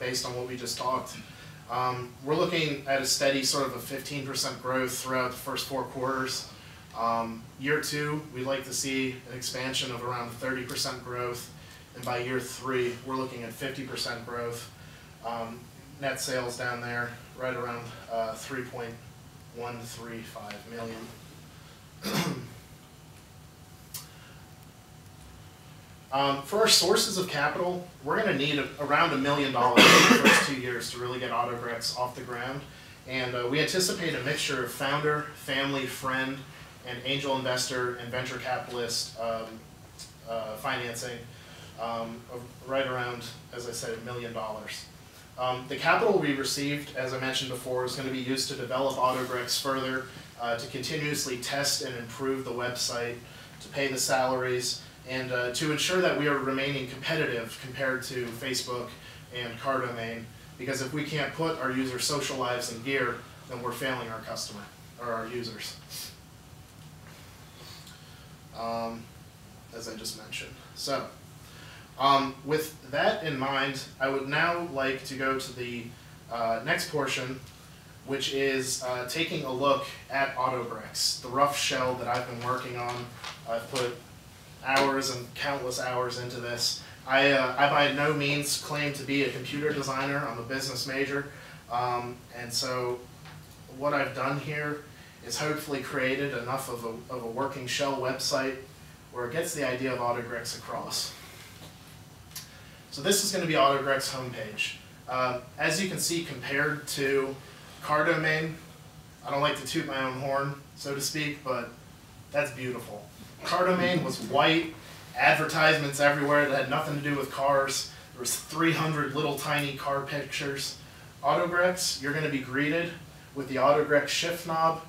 based on what we just talked. We're looking at a steady sort of a 15% growth throughout the first 4 quarters. Year 2, we'd like to see an expansion of around 30% growth, and by year 3, we're looking at 50% growth. Net sales down there, right around 3.135 million. For our sources of capital, we're going to need around $1 million in the first 2 years to really get Autogrex off the ground. And we anticipate a mixture of founder, family, friend, and angel investor and venture capitalist financing of right around, as I said, $1 million. The capital we received, as I mentioned before, is going to be used to develop Autogrex further, to continuously test and improve the website, to pay the salaries, and to ensure that we are remaining competitive compared to Facebook and Cardomain, because if we can't put our users' social lives in gear, then we're failing our customer, or our users. As I just mentioned. So, with that in mind, I would now like to go to the next portion, which is taking a look at Autogrex, the rough shell that I've been working on. I've put hours and countless hours into this. I by no means claim to be a computer designer. I'm a business major. And so what I've done here is hopefully created enough of a working shell website where it gets the idea of Autogrex across. So this is going to be Autogrex homepage. As you can see, compared to Cardomain, I don't like to toot my own horn, so to speak, but that's beautiful. Cardomain was white, advertisements everywhere that had nothing to do with cars. There was 300 little tiny car pictures. Autogrex, you're going to be greeted with the Autogrex shift knob.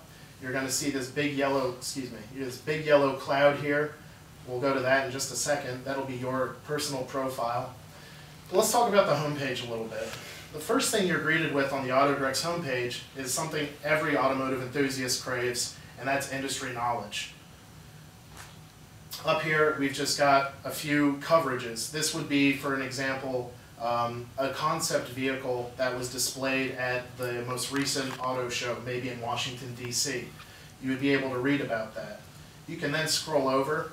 You're going to see this big yellow, this big yellow cloud here. We'll go to that in just a second. That'll be your personal profile. But let's talk about the homepage a little bit. The first thing you're greeted with on the Autogrex homepage is something every automotive enthusiast craves, and that's industry knowledge. Up here, we've just got a few coverages. This would be, for an example, a concept vehicle that was displayed at the most recent auto show, maybe in Washington, D.C. You would be able to read about that. You can then scroll over,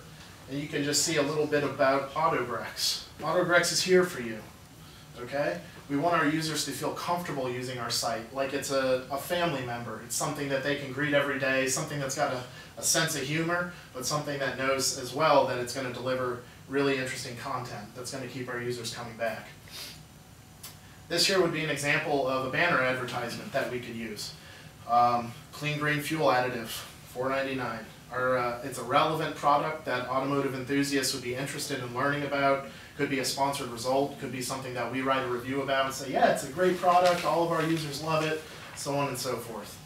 and you can just see a little bit about Autogrex. Autogrex is here for you, okay? We want our users to feel comfortable using our site, like it's a family member. It's something that they can greet every day, something that's got a sense of humor, but something that knows as well that it's going to deliver really interesting content that's going to keep our users coming back. This here would be an example of a banner advertisement that we could use. Clean green fuel additive, $4.99. It's a relevant product that automotive enthusiasts would be interested in learning about. Could be a sponsored result, could be something that we write a review about and say, yeah, it's a great product, all of our users love it, so on and so forth.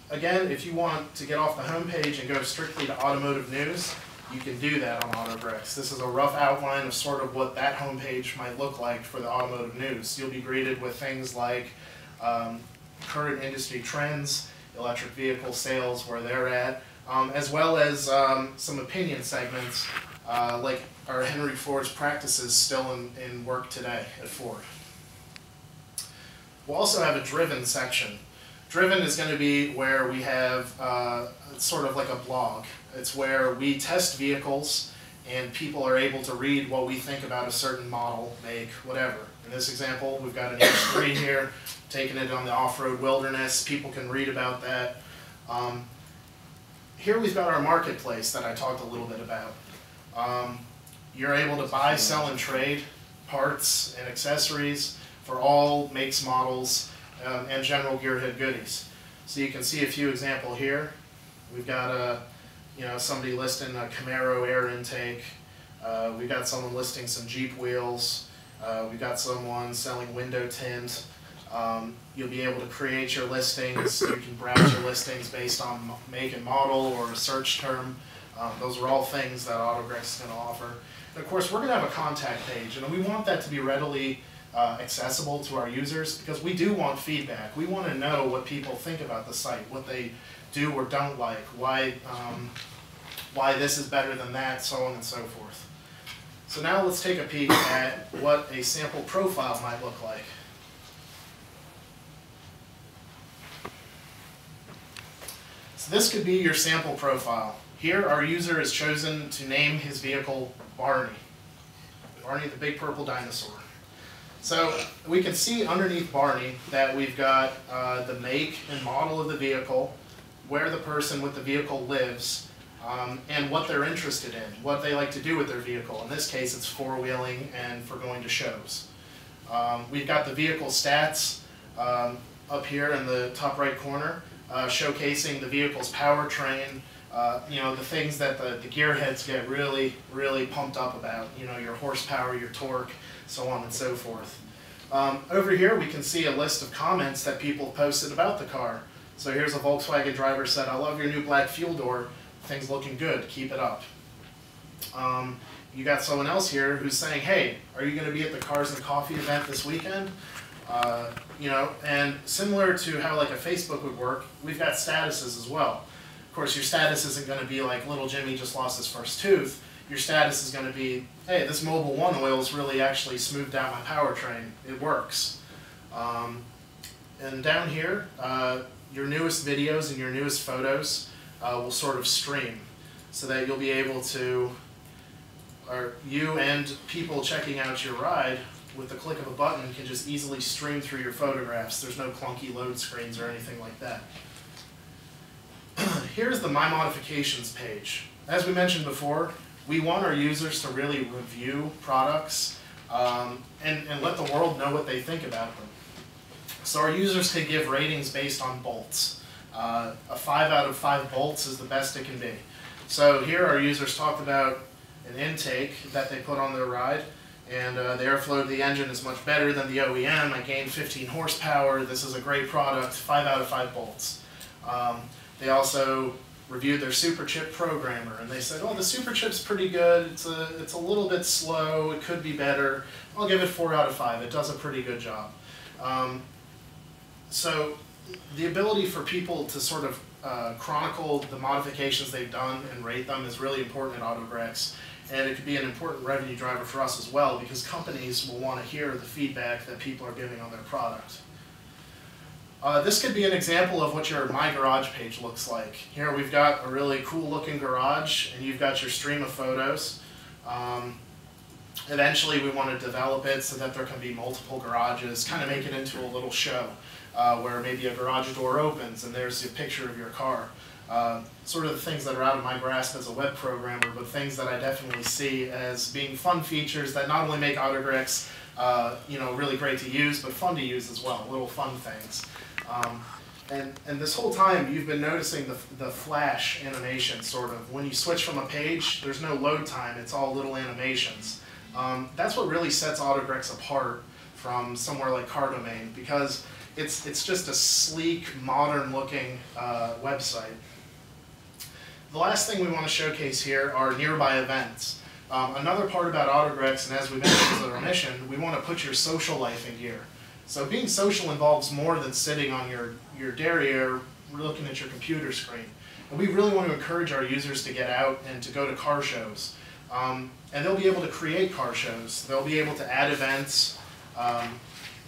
Again, if you want to get off the homepage and go strictly to automotive news, you can do that on Autogrex. This is a rough outline of sort of what that homepage might look like for the automotive news. You'll be greeted with things like current industry trends, electric vehicle sales, where they're at, as well as some opinion segments like are Henry Ford's practices still in work today at Ford. We'll also have a driven section. Driven is going to be where we have sort of like a blog. It's where we test vehicles and people are able to read what we think about a certain model, make, whatever. In this example, we've got an H3 here, taking it on the off-road wilderness. People can read about that. Here we've got our marketplace that I talked a little bit about. You're able to buy, sell, and trade parts and accessories for all makes, models, and general gearhead goodies. So you can see a few examples here. We've got somebody listing a Camaro air intake. We've got someone listing some Jeep wheels. We've got someone selling window tint. You'll be able to create your listings. You can browse your listings based on make and model or a search term. Those are all things that Autogrex is going to offer. And of course, we're going to have a contact page, and we want that to be readily accessible to our users because we do want feedback. We want to know what people think about the site, what they do or don't like, why this is better than that, so on and so forth. So now let's take a peek at what a sample profile might look like. So this could be your sample profile. Here our user has chosen to name his vehicle Barney. Barney the big purple dinosaur. So we can see underneath Barney that we've got the make and model of the vehicle, where the person with the vehicle lives, and what they're interested in, what they like to do with their vehicle. In this case, it's four-wheeling and for going to shows. We've got the vehicle stats up here in the top right corner, showcasing the vehicle's powertrain, you know, the things that the gearheads get really, really pumped up about, you know, your horsepower, your torque, so on and so forth. Over here, we can see a list of comments that people posted about the car. So here's a Volkswagen driver said, "I love your new black fuel door. Things looking good. Keep it up." You got someone else here who's saying, "Hey, are you going to be at the Cars and Coffee event this weekend?" You know, and similar to how like a Facebook would work, we've got statuses as well. Of course, your status isn't going to be like little Jimmy just lost his first tooth. Your status is going to be, "Hey, this Mobil 1 oil's really actually smoothed out my powertrain. It works." And down here, your newest videos and your newest photos will sort of stream, so that you'll be able to, or you and people checking out your ride, with the click of a button, can just easily stream through your photographs. There's no clunky load screens or anything like that. Here's the My Modifications page. As we mentioned before, we want our users to really review products and let the world know what they think about them. So our users can give ratings based on bolts. A 5 out of 5 bolts is the best it can be. So here our users talked about an intake that they put on their ride, and the airflow of the engine is much better than the OEM. I gained 15 horsepower. This is a great product. 5 out of 5 bolts. They also reviewed their super chip programmer, and they said, "Oh, the super chip's pretty good. It's a little bit slow. It could be better. I'll give it 4 out of 5. It does a pretty good job." So the ability for people to sort of chronicle the modifications they've done and rate them is really important at Autogrex. And it could be an important revenue driver for us as well, because companies will want to hear the feedback that people are giving on their product. This could be an example of what your My Garage page looks like. Here we've got a really cool looking garage, and you've got your stream of photos. Eventually we want to develop it so that there can be multiple garages, kind of make it into a little show, where maybe a garage door opens and there's a picture of your car. Sort of the things that are out of my grasp as a web programmer, but things that I definitely see as being fun features that not only make Autogrex you know, really great to use, but fun to use as well, little fun things. And this whole time you've been noticing the flash animation, sort of. When you switch from a page, there's no load time, it's all little animations. That's what really sets Autogrex apart from somewhere like CarDomain, because it's just a sleek, modern-looking website. The last thing we want to showcase here are nearby events. Another part about Autogrex, and as we mentioned as our mission, we want to put your social life in gear. So being social involves more than sitting on your derriere looking at your computer screen. And we really want to encourage our users to get out and to go to car shows. And they'll be able to create car shows. They'll be able to add events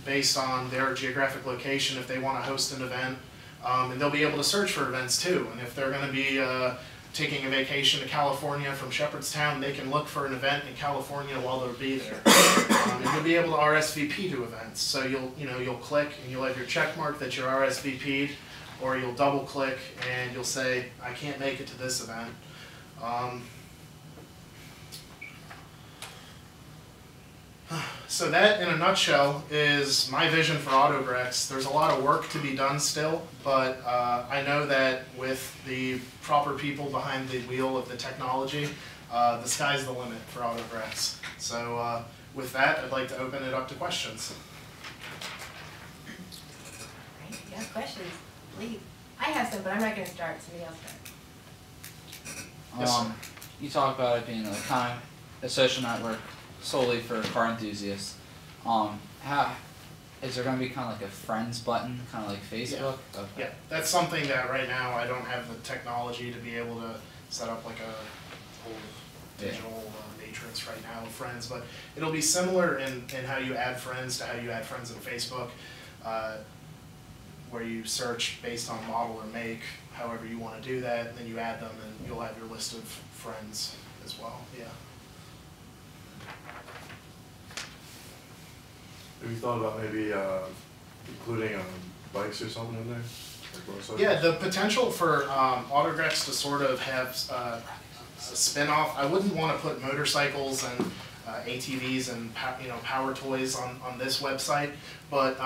based on their geographic location if they want to host an event. And they'll be able to search for events too. And if they're going to be taking a vacation to California from Shepherdstown, they can look for an event in California while they'll be there. And you'll be able to RSVP to events. So you'll click and you'll have your check mark that you're RSVP'd, or you'll double click and you'll say, "I can't make it to this event." So that, in a nutshell, is my vision for Autogrex. There's a lot of work to be done still, but I know that with the proper people behind the wheel of the technology, the sky's the limit for Autogrex. So with that, I'd like to open it up to questions. Right, if you have questions, please. I have some, but I'm not going to start. Somebody else start. Yes, sir. You talk about it being kind of a social network solely for car enthusiasts. How is there going to be kind of like a friends button, kind of like Facebook? Yeah. Okay. Yeah, that's something that right now I don't have the technology to be able to set up like a whole digital matrix right now of friends, but it'll be similar in how you add friends to how you add friends on Facebook, where you search based on model or make, however you want to do that, and then you add them, and you'll have your list of friends as well. Yeah. Have you thought about maybe including bikes or something in there? Like motorcycles? Yeah, the potential for Autogrex to sort of have a spin-off. I wouldn't want to put motorcycles and ATVs and power toys on this website, but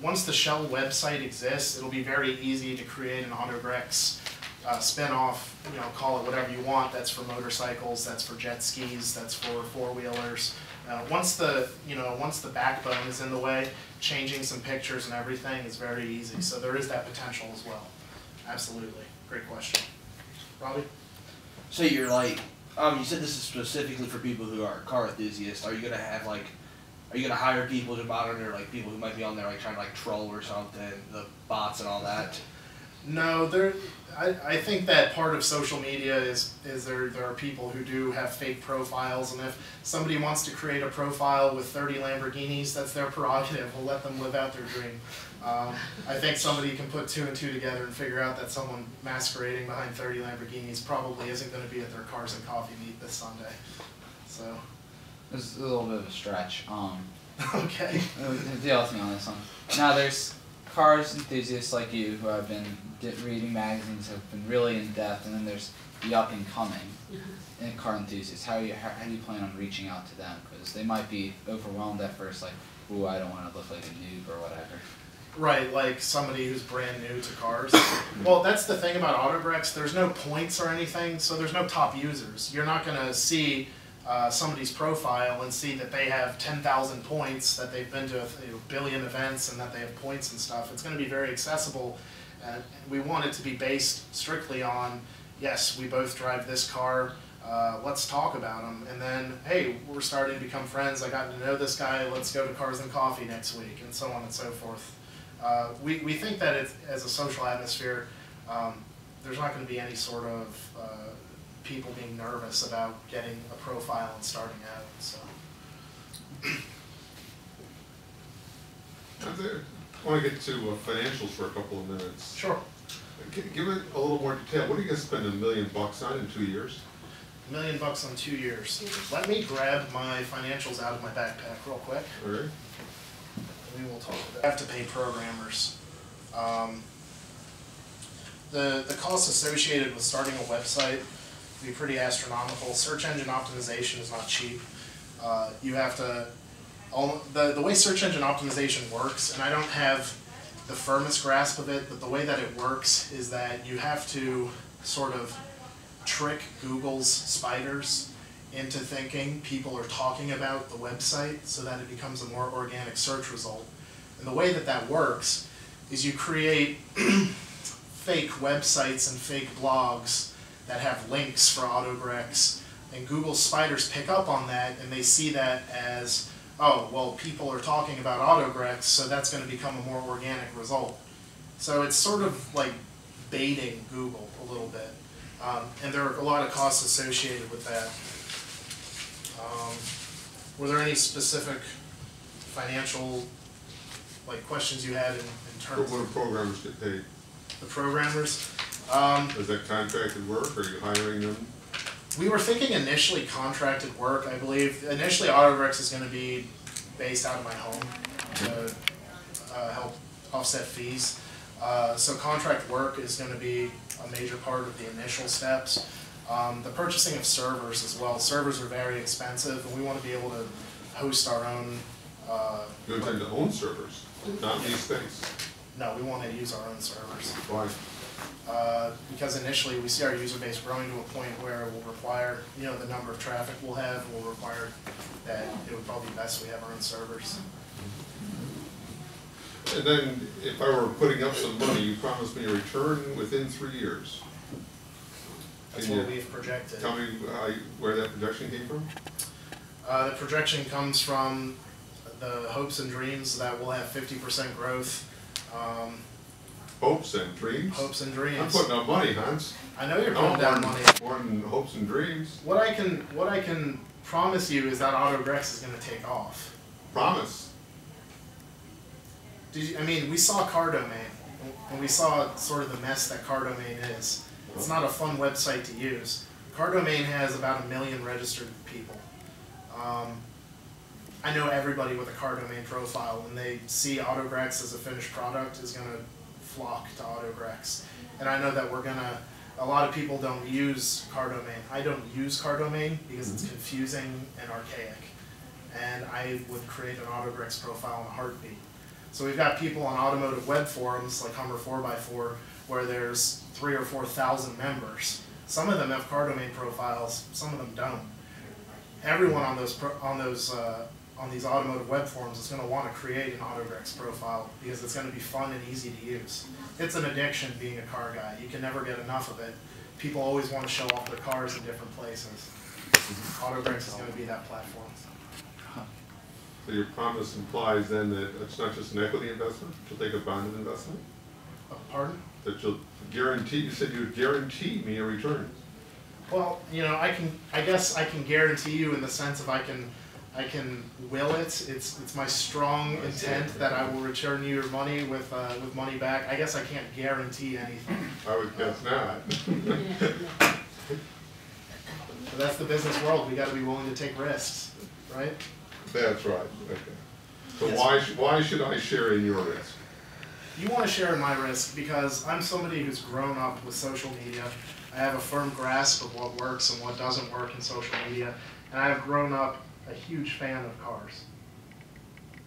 once the shell website exists, it'll be very easy to create an Autogrex spin-off. Call it whatever you want. That's for motorcycles. That's for jet skis. That's for four-wheelers. Once the backbone is in the way, changing some pictures and everything is very easy. So there is that potential as well. Absolutely. Great question. Robbie? So you're like, you said this is specifically for people who are car enthusiasts. Are you gonna have like, are you gonna hire people to monitor like people who might be on there like trying to like troll or something, the bots and all that? No, I think that part of social media is there are people who do have fake profiles, and if somebody wants to create a profile with 30 Lamborghinis, that's their prerogative. We'll let them live out their dream. I think somebody can put 2 and 2 together and figure out that someone masquerading behind 30 Lamborghinis probably isn't going to be at their Cars and Coffee meet this Sunday. So. It's a little bit of a stretch. Okay. Deal with me on this one. Now there's cars enthusiasts like you who have been reading magazines, have been really in depth, and then there's the up and coming car enthusiasts. How do you plan on reaching out to them? Because they might be overwhelmed at first, like, ooh, I don't want to look like a noob or whatever. Right, like somebody who's brand new to cars. Well, that's the thing about Autogrex. There's no points or anything, so there's no top users. You're not going to see somebody's profile and see that they have 10,000 points, that they've been to a billion events, and that they have points and stuff. It's going to be very accessible, and we want it to be based strictly on, yes, we both drive this car, let's talk about them, and then, hey, we're starting to become friends, I got to know this guy, let's go to Cars and Coffee next week, and so on and so forth. We think that as a social atmosphere, there's not going to be any sort of people being nervous about getting a profile and starting out. So. I want to get to financials for a couple of minutes. Sure. Give it a little more detail. What are you going to spend $1 million on in 2 years? $1 million on 2 years. Let me grab my financials out of my backpack real quick. All right. We will talk about. I have to pay programmers. The costs associated with starting a website be pretty astronomical. Search engine optimization is not cheap. You have to. The way search engine optimization works, and I don't have the firmest grasp of it, but the way that it works is that you have to sort of trick Google's spiders into thinking people are talking about the website so that it becomes a more organic search result. And the way that that works is you create fake websites and fake blogs that have links for Autogrex, and Google spiders pick up on that and they see that as, oh, well, people are talking about Autogrex, so that's going to become a more organic result. So it's sort of like baiting Google a little bit. And there are a lot of costs associated with that. Were there any specific financial questions you had in terms What do of programmers get paid? the programmers? Is that contracted work, or are you hiring them? We were thinking initially contracted work, I believe. Initially, Autogrex is going to be based out of my home to help offset fees. So contract work is going to be a major part of the initial steps. The purchasing of servers as well. Servers are very expensive, and we want to be able to host our own. You intend to own servers, not lease space. No, we want to use our own servers. Why? Because initially we see our user base growing to a point where it will require, the number of traffic we'll have will require that it would probably be best we have our own servers. And then, if I were putting up some money, you promised me a return within 3 years. That's Can what you we've projected. Tell me where that projection came from? The projection comes from the hopes and dreams that we'll have 50% growth hopes and dreams. Hopes and I'm dreams. putting up money, Hans. I know you're No, putting down money. More than hopes and dreams. What I can promise you is that AutoGrex is going to take off. Promise. I mean, we saw Cardomain, and we saw sort of the mess that Cardomain is. It's not a fun website to use. Cardomain has about 1 million registered people. I know everybody with a Cardomain profile, when they see AutoGrex as a finished product, is going to flock to AutoGrex. And I know that a lot of people don't use Cardomain. I don't use Cardomain because it's confusing and archaic. And I would create an AutoGrex profile in a heartbeat. So we've got people on automotive web forums like Hummer 4x4 where there's 3,000 or 4,000 members. Some of them have Cardomain profiles, some of them don't. Everyone on these automotive web forums is going to want to create an AutoGrex profile because it's going to be fun and easy to use. It's an addiction being a car guy. You can never get enough of it. People always want to show off their cars in different places. AutoGrex is going to be that platform. So your promise implies then that it's not just an equity investment, you'll take a bonded investment? Pardon? That you'll guarantee, you said you would guarantee me a return. Well, you know, I guess I can guarantee you in the sense of I can will it. It's my strong intent that I will return you your money with money back. I guess I can't guarantee anything. I would guess not. But that's the business world. We got to be willing to take risks, right? That's right, okay. So Yes. why should I share in your risk? You want to share in my risk because I'm somebody who's grown up with social media. I have a firm grasp of what works and what doesn't work in social media, and I have grown up a huge fan of cars.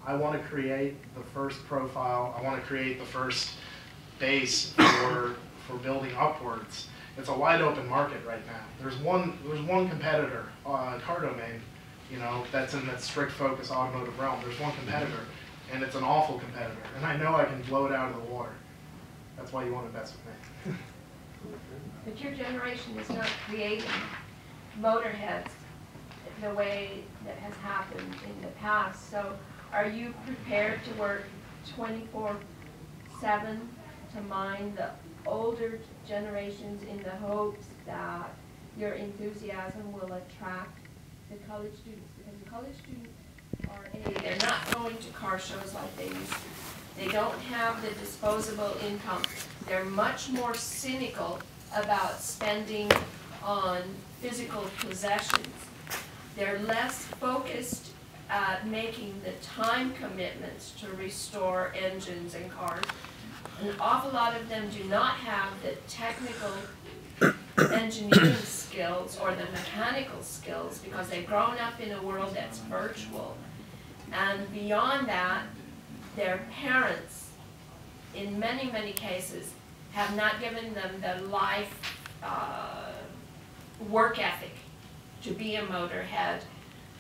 I want to create the first profile. I want to create the first base for building upwards. It's a wide open market right now. There's one competitor, Cardomain, you know, that's in that strict focus automotive realm. There's one competitor, and it's an awful competitor, and I know I can blow it out of the water. That's why you want to invest with me. But your generation is not creating motorheads the way that has happened in the past. So are you prepared to work 24/7 to mine the older generations in the hopes that your enthusiasm will attract the college students? Because the college students are they're not going to car shows like they used to. They don't have the disposable income. They're much more cynical about spending on physical possessions. They're less focused at making the time commitments to restore engines and cars. An awful lot of them do not have the technical engineering skills or the mechanical skills because they've grown up in a world that's virtual. And beyond that, their parents, in many, many cases, have not given them the life work ethic to be a motorhead.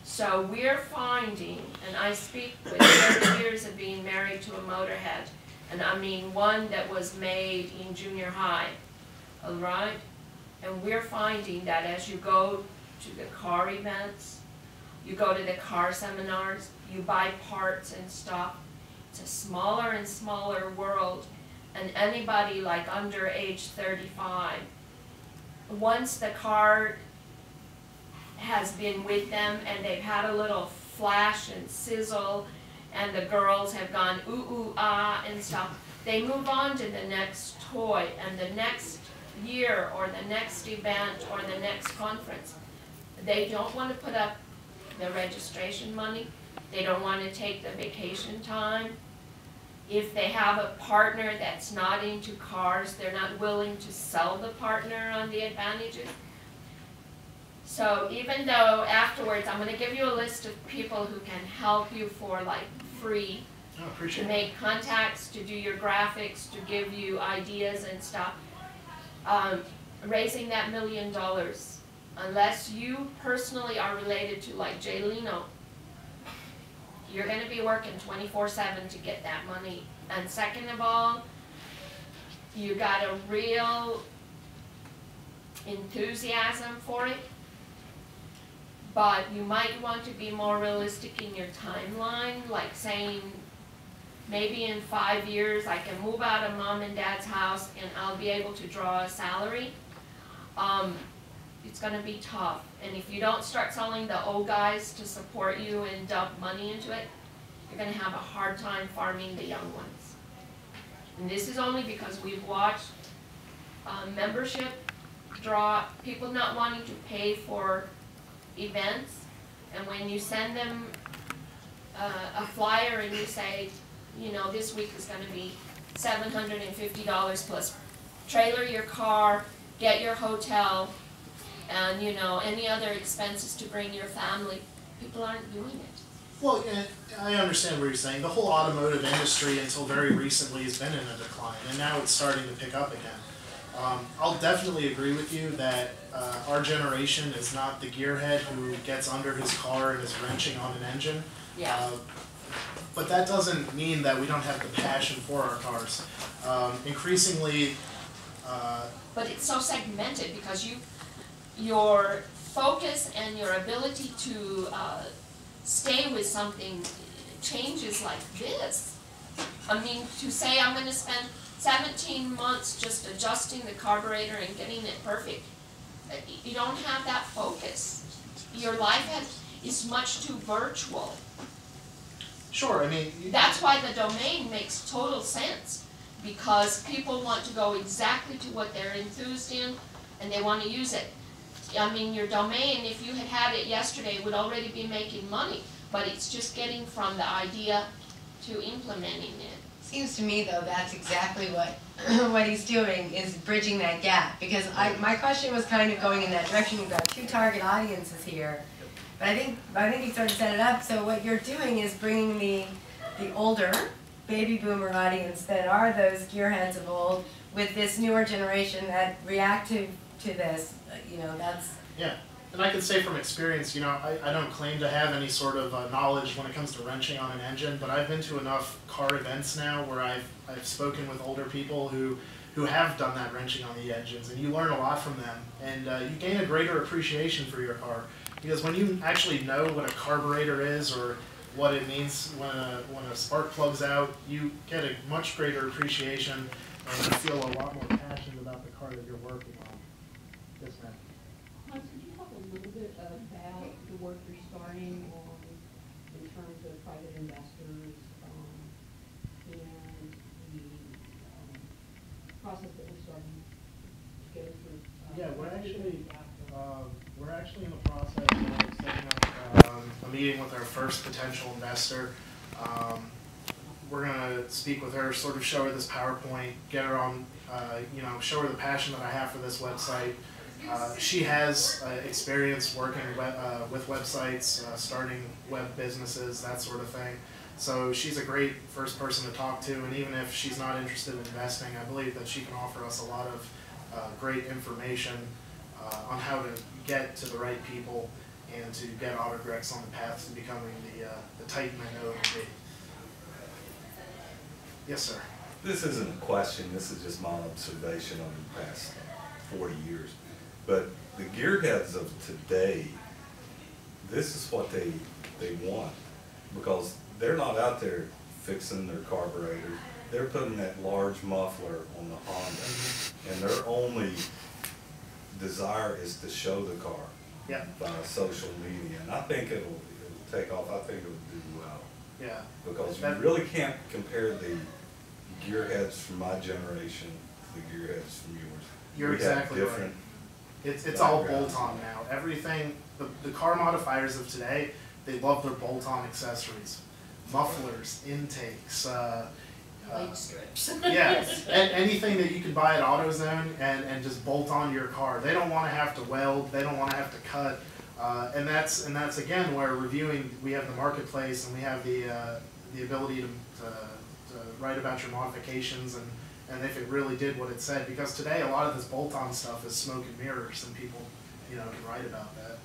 So we're finding, and I speak with 30 years of being married to a motorhead, and I mean one that was made in junior high, all right? And we're finding that as you go to the car events, you go to the car seminars, you buy parts and stuff, it's a smaller and smaller world. And anybody like under age 35, once the car has been with them and they've had a little flash and sizzle and the girls have gone ooh, ooh, ah and stuff, they move on to the next toy and the next year or the next event or the next conference. They don't want to put up the registration money. They don't want to take the vacation time. If they have a partner that's not into cars, they're not willing to sell the partner on the advantages. So even though afterwards, I'm going to give you a list of people who can help you for like free to make contacts, to do your graphics, to give you ideas and stuff. Raising that $1 million, unless you personally are related to like Jay Leno, you're going to be working 24/7 to get that money. And second of all, you got a real enthusiasm for it, but you might want to be more realistic in your timeline, like saying maybe in 5 years I can move out of mom and dad's house and I'll be able to draw a salary, it's gonna be tough. And if you don't start selling the old guys to support you and dump money into it, you're gonna have a hard time farming the young ones. And this is only because we've watched membership drop, people not wanting to pay for events, and when you send them a flyer and you say, you know, this week is gonna be $750 plus trailer your car, get your hotel, and you know, any other expenses to bring your family, people aren't doing it. Well, yeah, I understand what you're saying. The whole automotive industry until very recently has been in a decline, and now it's starting to pick up again. I'll definitely agree with you that our generation is not the gearhead who gets under his car and is wrenching on an engine. Yeah. But that doesn't mean that we don't have the passion for our cars. Increasingly, But it's so segmented because your focus and your ability to stay with something changes like this. I mean, to say I'm gonna spend 17 months just adjusting the carburetor and getting it perfect, you don't have that focus. Your life is much too virtual. sure, I mean, That's why the domain makes total sense, because people want to go exactly to what they're enthused in and they want to use it. I mean, your domain, if you had it yesterday, would already be making money, but it's just getting from the idea to implementing it. Seems to me though, that's exactly what what he's doing, is bridging that gap. Because my question was kind of going in that direction. You've got two target audiences here, but I think you sort of set it up. So what you're doing is bringing the older baby boomer audience that are those gearheads of old with this newer generation that react to this. You know, that's. yeah. And I can say from experience, you know, I don't claim to have any sort of knowledge when it comes to wrenching on an engine, but I've been to enough car events now where I've spoken with older people who have done that wrenching on the engines, and you learn a lot from them, and you gain a greater appreciation for your car. Because when you actually know what a carburetor is or what it means when a spark plugs out, you get a much greater appreciation and you feel a lot more passionate about the car that you're working on. Yes, ma'am. Hans, could you talk a little bit about the work you're starting on in terms of private investors and the process that we're starting to go through? Yeah, we're actually in the process of setting up a meeting with our first potential investor. We're gonna speak with her, sort of show her this PowerPoint, get her on, you know, show her the passion that I have for this website. She has experience working with websites, starting web businesses, that sort of thing. So she's a great first person to talk to, and even if she's not interested in investing, I believe that she can offer us a lot of great information on how to get to the right people and to get Autogrex on the path to becoming the titan I know it will be. Yes, sir. This isn't a question, this is just my observation over the past 40 years. But the gearheads of today, this is what they want, because they're not out there fixing their carburetor. They're putting that large muffler on the Honda, and their only desire is to show the car by social media. And I think it'll take off. I think it'll do well. Yeah. Because you really can't compare the gearheads from my generation to the gearheads from yours. You're exactly right. It's all bolt-on now. Everything, the car modifiers of today, they love their bolt-on accessories. Mufflers, intakes, Light strips. yes, anything that you can buy at AutoZone and just bolt on your car. They don't want to have to weld, they don't want to have to cut, and that's again where reviewing, we have the marketplace and we have the ability to write about your modifications and if it really did what it said, because today a lot of this bolt-on stuff is smoke and mirrors, and people, you know, can write about that.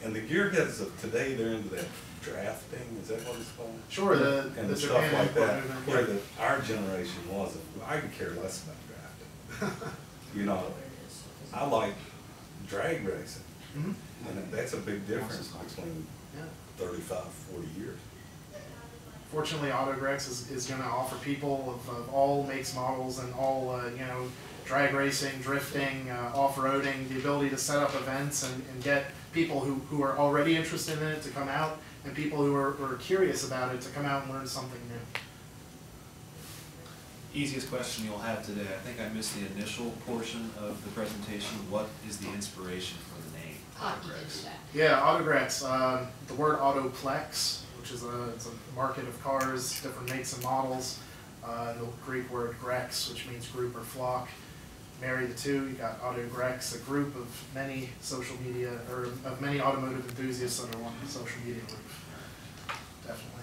And the gearheads of today, they're into that drafting, is that what it's called? Sure, and the stuff like that, where our generation wasn't. I could care less about drafting. You know, I like drag racing, and that's a big difference between 35, 40 years. fortunately, Autogrex is going to offer people of all makes, models, and all, drag racing, drifting, off-roading, the ability to set up events and get people who are already interested in it to come out, and people who are curious about it to come out and learn something new. Easiest question you'll have today. I think I missed the initial portion of the presentation. What is the inspiration for the name Autogrex? Yeah, Autogrex. The word autoplex, which is it's a market of cars, different makes and models. And the Greek word grex, which means group or flock. Marry the two, you got Autogrex, a group of many social media, or of many automotive enthusiasts under one social media group. Definitely.